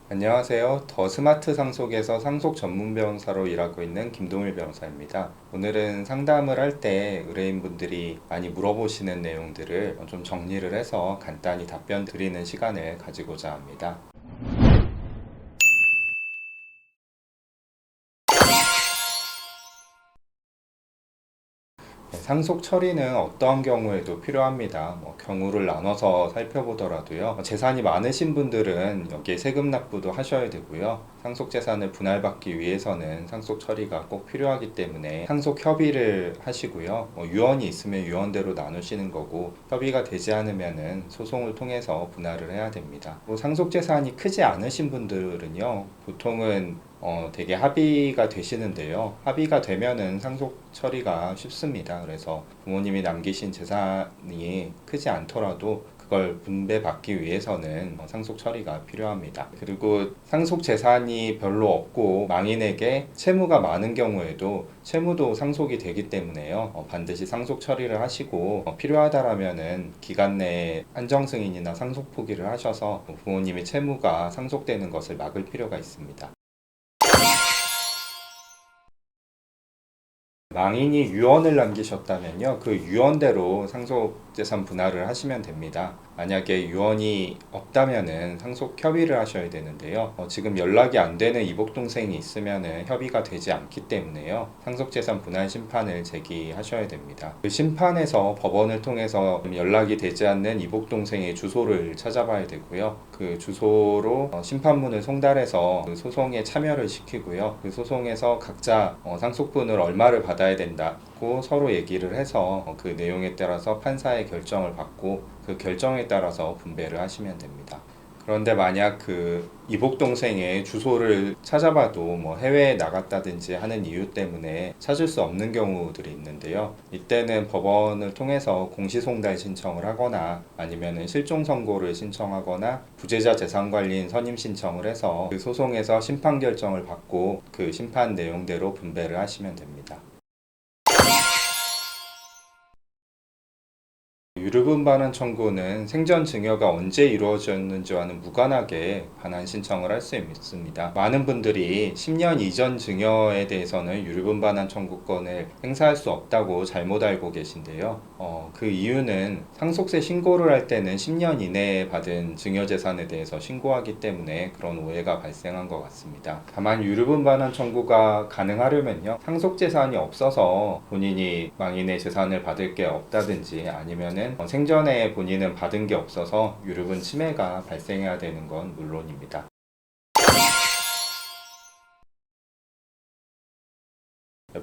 안녕하세요. 더 스마트 상속에서 상속 전문 변호사로 일하고 있는 김동일 변호사입니다. 오늘은 상담을 할 때 의뢰인분들이 많이 물어보시는 내용들을 좀 정리를 해서 간단히 답변 드리는 시간을 가지고자 합니다. 상속 처리는 어떠한 경우에도 필요합니다. 경우를 나눠서 살펴보더라도요. 재산이 많으신 분들은 여기에 세금 납부도 하셔야 되고요. 상속 재산을 분할받기 위해서는 상속 처리가 꼭 필요하기 때문에 상속 협의를 하시고요. 유언이 있으면 유언대로 나누시는 거고, 협의가 되지 않으면은 소송을 통해서 분할을 해야 됩니다. 상속 재산이 크지 않으신 분들은요, 보통은 되게 합의가 되시는데요. 합의가 되면은 상속 처리가 쉽습니다. 그래서 부모님이 남기신 재산이 크지 않더라도 그걸 분배받기 위해서는 상속 처리가 필요합니다. 그리고 상속 재산이 별로 없고 망인에게 채무가 많은 경우에도 채무도 상속이 되기 때문에요. 반드시 상속 처리를 하시고 필요하다라면은 기간 내에 한정 승인이나 상속 포기를 하셔서 부모님의 채무가 상속되는 것을 막을 필요가 있습니다. 망인이 유언을 남기셨다면요, 그 유언대로 상속재산 분할을 하시면 됩니다. 만약에 유언이 없다면은 상속 협의를 하셔야 되는데요. 지금 연락이 안 되는 이복동생이 있으면은 협의가 되지 않기 때문에요. 상속재산 분할 심판을 제기하셔야 됩니다. 그 심판에서 법원을 통해서 연락이 되지 않는 이복동생의 주소를 찾아봐야 되고요. 그 주소로 심판문을 송달해서 그 소송에 참여를 시키고요. 그 소송에서 각자 상속분을 얼마를 받아야 된다고 서로 얘기를 해서 그 내용에 따라서 판사의 결정을 받고 그 결정에 따라서 분배를 하시면 됩니다. 그런데 만약 그 이복 동생의 주소를 찾아봐도 해외에 나갔다든지 하는 이유 때문에 찾을 수 없는 경우들이 있는데요. 이때는 법원을 통해서 공시송달 신청을 하거나 아니면 실종 선고를 신청하거나 부재자 재산관리인 선임 신청을 해서 그 소송에서 심판 결정을 받고 그 심판 내용대로 분배를 하시면 됩니다. 유류분 반환 청구는 생전 증여가 언제 이루어졌는지와는 무관하게 반환 신청을 할 수 있습니다. 많은 분들이 10년 이전 증여에 대해서는 유류분 반환 청구권을 행사할 수 없다고 잘못 알고 계신데요. 그 이유는 상속세 신고를 할 때는 10년 이내에 받은 증여 재산에 대해서 신고하기 때문에 그런 오해가 발생한 것 같습니다. 다만 유류분 반환 청구가 가능하려면요, 상속 재산이 없어서 본인이 망인의 재산을 받을 게 없다든지 아니면은 생전에 본인은 받은 게 없어서 유류분 침해가 발생해야 되는 건 물론입니다.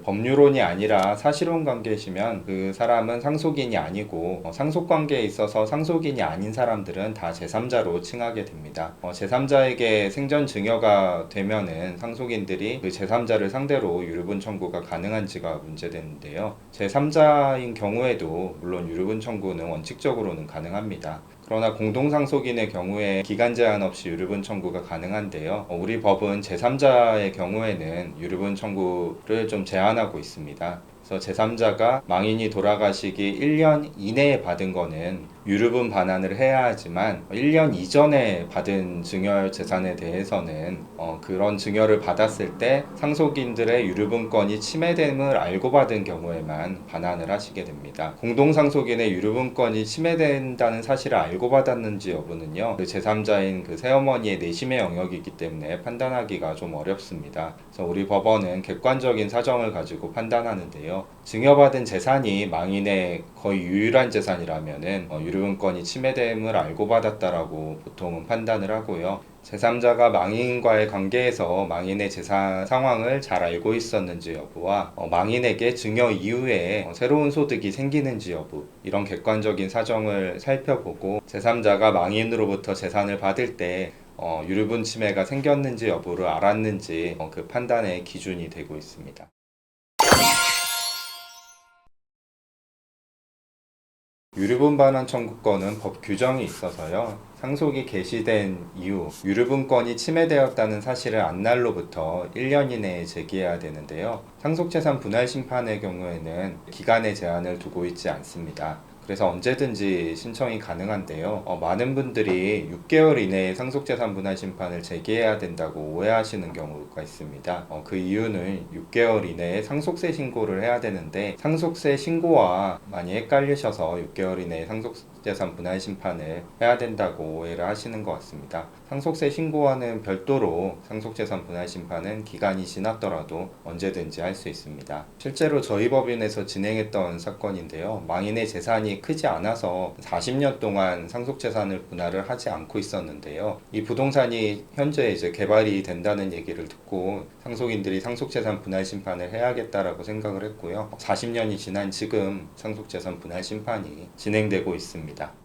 법률론이 아니라 사실혼 관계시면 그 사람은 상속인이 아니고 상속 관계에 있어서 상속인이 아닌 사람들은 다 제3자로 칭하게 됩니다. 제3자에게 생전 증여가 되면은 상속인들이 그 제3자를 상대로 유류분 청구가 가능한지가 문제되는데요. 제3자인 경우에도 물론 유류분 청구는 원칙적으로는 가능합니다. 그러나 공동상속인의 경우에 기간 제한 없이 유류분 청구가 가능한데요. 우리 법은 제3자의 경우에는 유류분 청구를 좀 제한하고 있습니다. 그래서 제3자가 망인이 돌아가시기 1년 이내에 받은 거는 유류분 반환을 해야 하지만 1년 이전에 받은 증여 재산에 대해서는 그런 증여를 받았을 때 상속인들의 유류분권이 침해됨을 알고 받은 경우에만 반환을 하시게 됩니다. 공동상속인의 유류분권이 침해된다는 사실을 알고 받았는지 여부는요, 그 제3자인 그 새어머니의 내심의 영역이기 때문에 판단하기가 좀 어렵습니다. 그래서 우리 법원은 객관적인 사정을 가지고 판단하는데요. 증여받은 재산이 망인의 거의 유일한 재산이라면은 유류분권이 침해됨을 알고 받았다라고 보통은 판단을 하고요. 제3자가 망인과의 관계에서 망인의 재산 상황을 잘 알고 있었는지 여부와 망인에게 증여 이후에 새로운 소득이 생기는지 여부, 이런 객관적인 사정을 살펴보고 제3자가 망인으로부터 재산을 받을 때 유류분 침해가 생겼는지 여부를 알았는지 그 판단의 기준이 되고 있습니다. 유류분 반환 청구권은 법 규정이 있어서요. 상속이 개시된 이후 유류분권이 침해되었다는 사실을 안 날로부터 1년 이내에 제기해야 되는데요. 상속재산 분할 심판의 경우에는 기간의 제한을 두고 있지 않습니다. 그래서 언제든지 신청이 가능한데요. 많은 분들이 6개월 이내에 상속재산 분할 심판을 제기해야 된다고 오해하시는 경우가 있습니다. 그 이유는 6개월 이내에 상속세 신고를 해야 되는데 상속세 신고와 많이 헷갈리셔서 6개월 이내에 상속재산 분할 심판을 해야 된다고 오해를 하시는 것 같습니다. 상속세 신고와는 별도로 상속재산 분할 심판은 기간이 지났더라도 언제든지 할 수 있습니다. 실제로 저희 법인에서 진행했던 사건인데요. 망인의 재산이 크지 않아서 40년 동안 상속재산을 분할을 하지 않고 있었는데요. 이 부동산이 현재 이제 개발이 된다는 얘기를 듣고 상속인들이 상속재산 분할 심판을 해야겠다라고 생각을 했고요. 40년이 지난 지금 상속재산 분할 심판이 진행되고 있습니다.